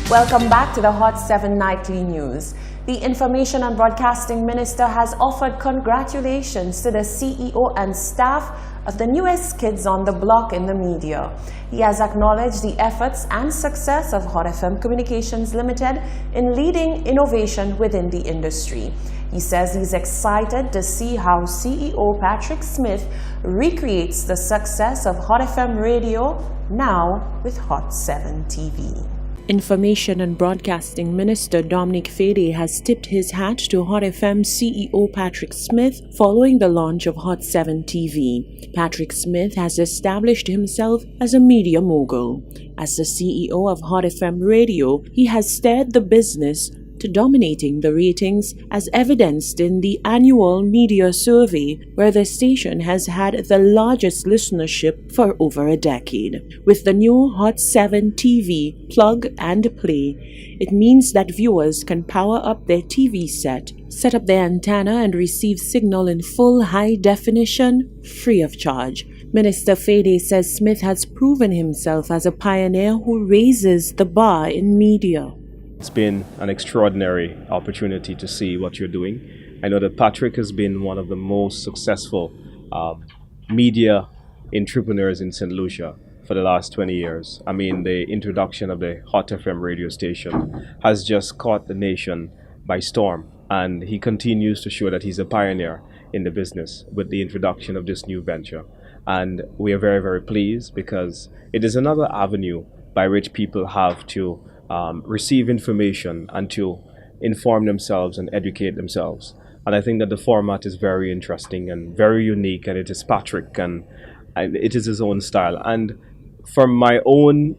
Welcome back to the Hot 7 Nightly News. The Information and Broadcasting Minister has offered congratulations to the CEO and staff of the newest kids on the block in the media. He has acknowledged the efforts and success of Hot FM Communications Limited in leading innovation within the industry. He says he's excited to see how CEO Patrick Smith recreates the success of Hot FM Radio now with Hot 7 TV. Information and Broadcasting Minister Dominic Fede has tipped his hat to Hot FM CEO Patrick Smith following the launch of Hot 7 TV. Patrick Smith has established himself as a media mogul. As the CEO of Hot FM Radio, he has steered the business to dominating the ratings as evidenced in the annual media survey, where the station has had the largest listenership for over a decade. With the new Hot 7 TV plug and play, it means that viewers can power up their TV set up their antenna and receive signal in full high definition free of charge. Minister Fede says Smith has proven himself as a pioneer who raises the bar in media. It's been an extraordinary opportunity to see what you're doing. I know that Patrick has been one of the most successful media entrepreneurs in St. Lucia for the last 20 years. I mean, the introduction of the Hot FM radio station has just caught the nation by storm, and he continues to show that he's a pioneer in the business with the introduction of this new venture. And we are very, very pleased because it is another avenue by which people have to receive information and to inform themselves and educate themselves. And I think that the format is very interesting and very unique, and it is Patrick, and it is his own style. And from my own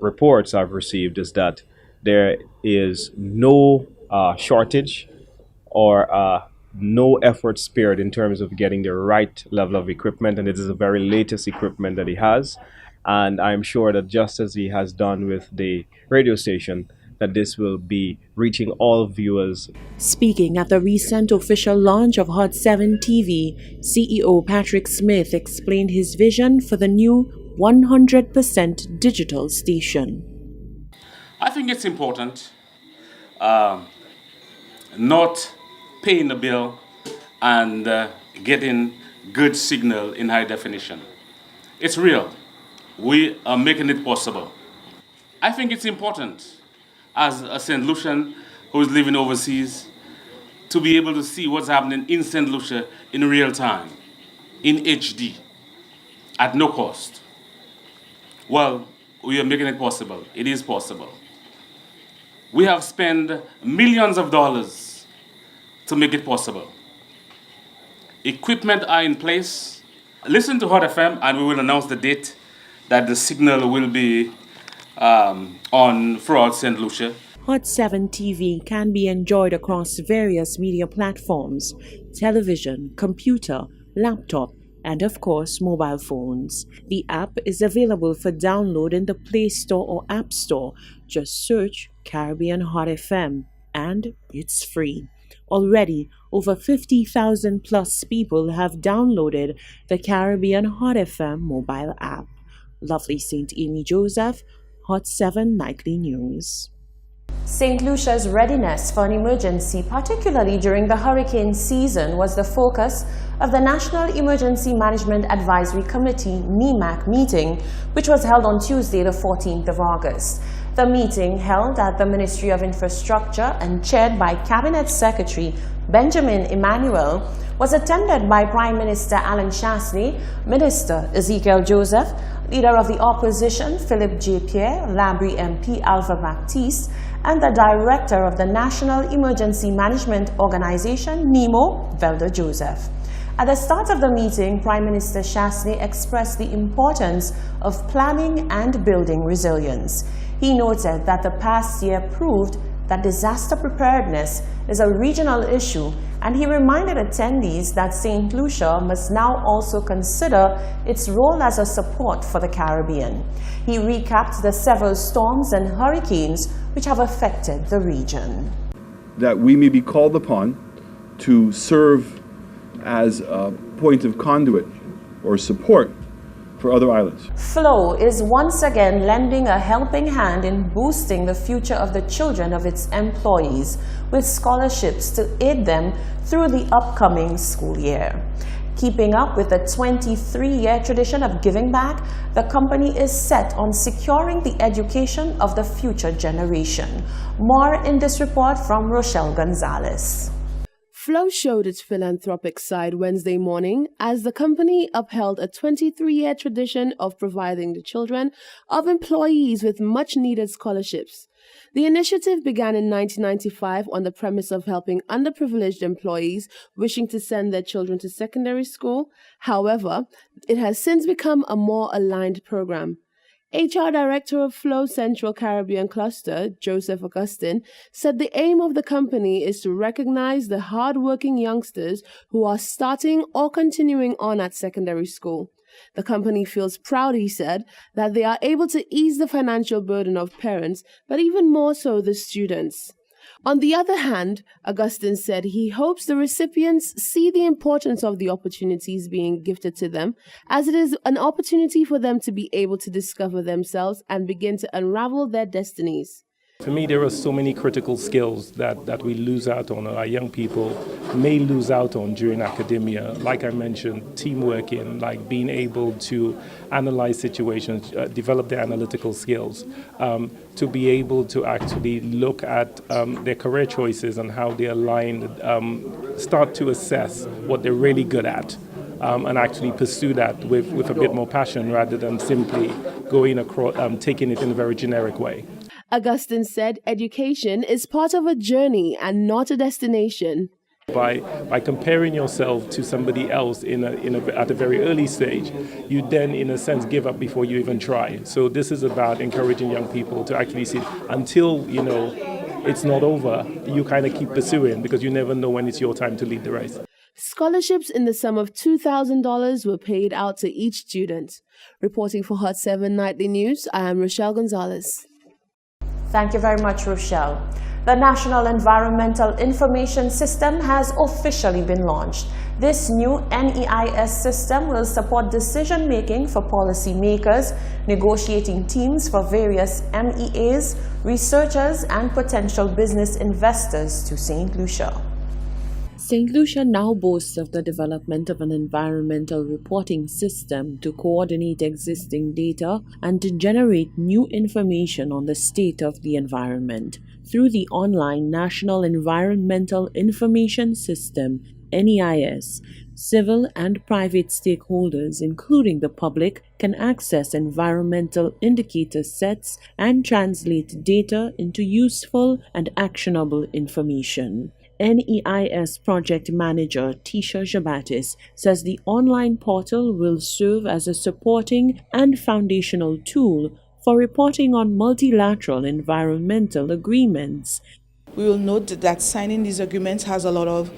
reports I've received is that there is no shortage or no effort spared in terms of getting the right level of equipment, and it is the very latest equipment that he has. And I'm sure that just as he has done with the radio station, that this will be reaching all viewers. Speaking at the recent official launch of Hot 7 TV, CEO Patrick Smith explained his vision for the new 100% digital station. I think it's important not paying the bill and getting good signal in high definition. It's real. We are making it possible. I think it's important as a St. Lucian who is living overseas to be able to see what's happening in St. Lucia in real time, in HD, at no cost. Well, we are making it possible. It is possible. We have spent millions of dollars to make it possible. Equipment are in place. Listen to Hot FM and we will announce the date that the signal will be on throughout St. Lucia. Hot 7 TV can be enjoyed across various media platforms: television, computer, laptop, and of course mobile phones. The app is available for download in the Play Store or App Store. Just search Caribbean Hot FM and it's free. Already, over 50,000 plus people have downloaded the Caribbean Hot FM mobile app. Lovely St. Amy Joseph, Hot 7 Nightly News. St. Lucia's readiness for an emergency, particularly during the hurricane season, was the focus of the National Emergency Management Advisory Committee (NEMAC) meeting, which was held on Tuesday, the 14th of August. The meeting, held at the Ministry of Infrastructure and chaired by Cabinet Secretary Benjamin Emmanuel, was attended by Prime Minister Alan Chastanet, Minister Ezekiel Joseph, Leader of the Opposition Philip J. Pierre, Labrie MP Alva Baptiste, and the Director of the National Emergency Management Organization, NEMO, Velda Joseph. At the start of the meeting, Prime Minister Chastanet expressed the importance of planning and building resilience. He noted that the past year proved that disaster preparedness is a regional issue, and he reminded attendees that St. Lucia must now also consider its role as a support for the Caribbean. He recapped the several storms and hurricanes which have affected the region. That we may be called upon to serve as a point of conduit or support for other islands. Flow is once again lending a helping hand in boosting the future of the children of its employees with scholarships to aid them through the upcoming school year. Keeping up with the 23-year tradition of giving back, the company is set on securing the education of the future generation. More in this report from Rochelle Gonzalez. Flow showed its philanthropic side Wednesday morning as the company upheld a 23-year tradition of providing the children of employees with much-needed scholarships. The initiative began in 1995 on the premise of helping underprivileged employees wishing to send their children to secondary school. However, it has since become a more aligned program. HR Director of Flow Central Caribbean Cluster, Joseph Augustin, said the aim of the company is to recognize the hard-working youngsters who are starting or continuing on at secondary school. The company feels proud, he said, that they are able to ease the financial burden of parents, but even more so the students. On the other hand, Augustin said he hopes the recipients see the importance of the opportunities being gifted to them, as it is an opportunity for them to be able to discover themselves and begin to unravel their destinies. For me, there are so many critical skills that we lose out on, or our young people may lose out on during academia. Like I mentioned, teamwork, like being able to analyze situations, develop their analytical skills, to be able to actually look at their career choices and how they align, start to assess what they're really good at. And actually pursue that with a bit more passion rather than simply going across, taking it in a very generic way. Augustin said education is part of a journey and not a destination. By comparing yourself to somebody else at a very early stage, you then, in a sense, give up before you even try. So this is about encouraging young people to actually see until, it's not over, you kind of keep pursuing because you never know when it's your time to lead the race. Scholarships in the sum of $2,000 were paid out to each student. Reporting for Hot 7 Nightly News, I am Rochelle Gonzalez. Thank you very much, Rochelle. The National Environmental Information System has officially been launched. This new NEIS system will support decision-making for policymakers, negotiating teams for various MEAs, researchers, and potential business investors to St. Lucia. St. Lucia now boasts of the development of an environmental reporting system to coordinate existing data and to generate new information on the state of the environment. Through the online National Environmental Information System, NEIS, civil and private stakeholders, including the public, can access environmental indicator sets and translate data into useful and actionable information. NEIS project manager Tisha Jabatis says the online portal will serve as a supporting and foundational tool for reporting on multilateral environmental agreements. We will note that signing these agreements has a lot of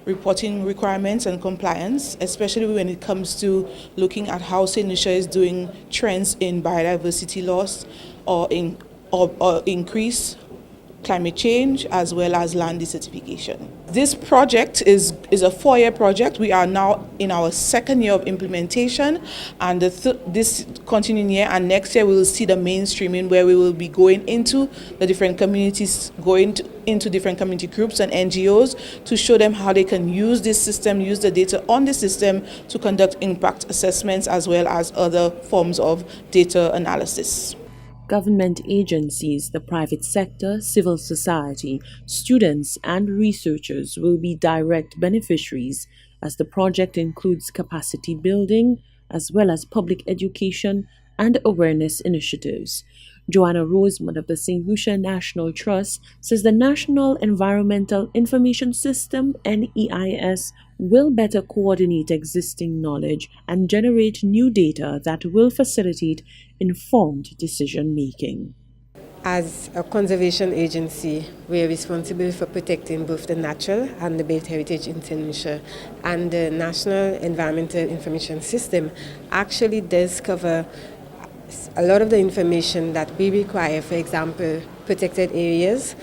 reporting requirements and compliance, especially when it comes to looking at how St. Lucia is doing trends in biodiversity loss or increase climate change as well as land desertification. This project is a 4-year project. We are now in our 2nd year of implementation, and this continuing year and next year we will see the mainstreaming where we will be going into the different communities, into different community groups and NGOs to show them how they can use this system, use the data on the system to conduct impact assessments as well as other forms of data analysis. Government agencies, the private sector, civil society, students, and researchers will be direct beneficiaries as the project includes capacity building as well as public education and awareness initiatives. Joanna Rosemond of the St. Lucia National Trust says the National Environmental Information System, NEIS, will better coordinate existing knowledge and generate new data that will facilitate informed decision-making. As a conservation agency, we are responsible for protecting both the natural and the built heritage in St. Lucia. And the National Environmental Information System actually does cover a lot of the information that we require, for example, protected areas,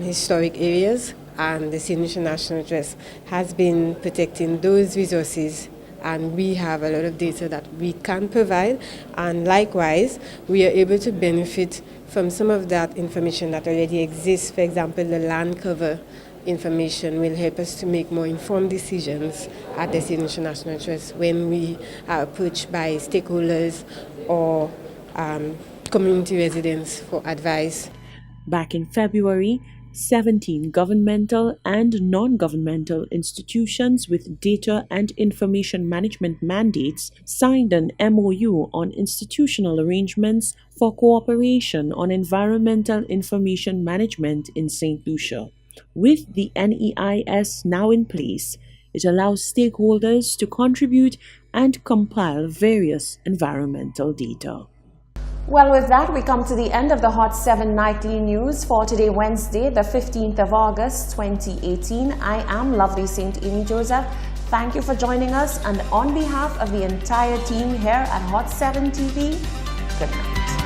historic areas, and the St. Lucia National Trust has been protecting those resources and we have a lot of data that we can provide, and likewise we are able to benefit from some of that information that already exists. For example, the land cover information will help us to make more informed decisions at Destination National Trust when we are approached by stakeholders or community residents for advice. Back in February, 17 governmental and non-governmental institutions with data and information management mandates signed an MOU on institutional arrangements for cooperation on environmental information management in St. Lucia. With the NEIS now in place, it allows stakeholders to contribute and compile various environmental data. Well, with that, we come to the end of the Hot 7 Nightly News for today, Wednesday, the 15th of August, 2018. I am Lovely St. Amy Joseph. Thank you for joining us, and on behalf of the entire team here at Hot 7 TV, good night.